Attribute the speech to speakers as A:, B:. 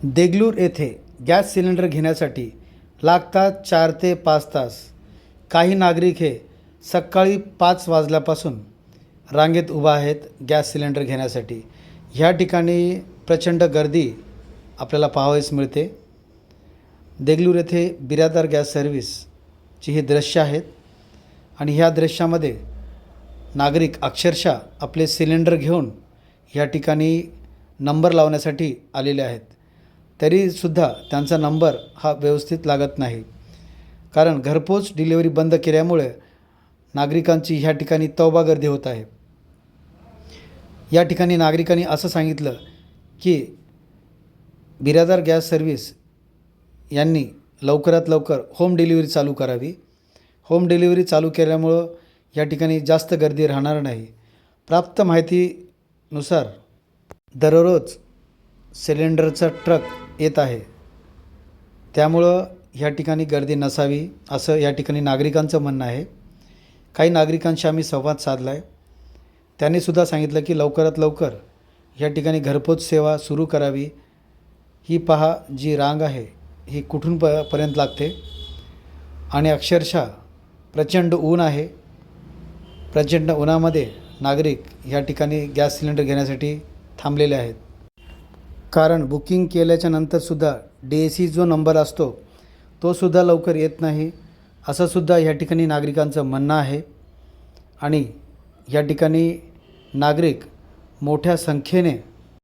A: देगलूर येथे gas cylinder घेण्यासाठी लागतात 4 ते 5 तास. काही नागरिक हे सकाळी 5 वाजल्यापासून रांगेत उभा आहेत गॅस सिलेंडर घेण्यासाठी. ह्या ठिकाणी प्रचंड गर्दी आपल्याला पाहावयास मिळते. देगलूर येथे बिरादार गॅस सर्व्हिसची ही दृश्य आहेत आणि ह्या दृश्यामध्ये नागरिक अक्षरशः आपले सिलेंडर घेऊन ह्या ठिकाणी नंबर लावण्यासाठी आलेले आहेत. तरीसुद्धा त्यांचा नंबर हा व्यवस्थित लागत नाही, कारण घरपोच डिलिव्हरी बंद केल्यामुळे नागरिकांची ह्या ठिकाणी तौबा गर्दी होत आहे. या ठिकाणी नागरिकांनी असं सांगितलं की बिरादार गॅस सर्व्हिस यांनी लवकरात लवकर होम डिलिव्हरी चालू करावी. होम डिलिव्हरी चालू केल्यामुळं या ठिकाणी जास्त गर्दी राहणार नाही. प्राप्त माहितीनुसार दररोज सिलेंडरचा ट्रक येत आहे, त्यामुळं ह्या ठिकाणी गर्दी नसावी असं या ठिकाणी नागरिकांचं म्हणणं आहे. काही नागरिकांशी आम्ही संवाद साधला आहे. त्यांनीसुद्धा सांगितलं की लवकरात लवकर ह्या ठिकाणी घरपोच सेवा सुरू करावी. ही पहा, जी रांग आहे ही कुठून पर्यंत लागते आणि अक्षरशः प्रचंड ऊन आहे. प्रचंड उन्हामध्ये नागरिक ह्या ठिकाणी गॅस सिलेंडर घेण्यासाठी थांबलेले आहेत. कारण बुकिंग केल्याच्या नंतरसुद्धा DAC जो नंबर असतो तो सुद्धा लवकर येत नाही असं सुद्धा ह्या ठिकाणी नागरिकांचं म्हणणं आहे. आणि या ठिकाणी नागरिक मोठ्या संख्येने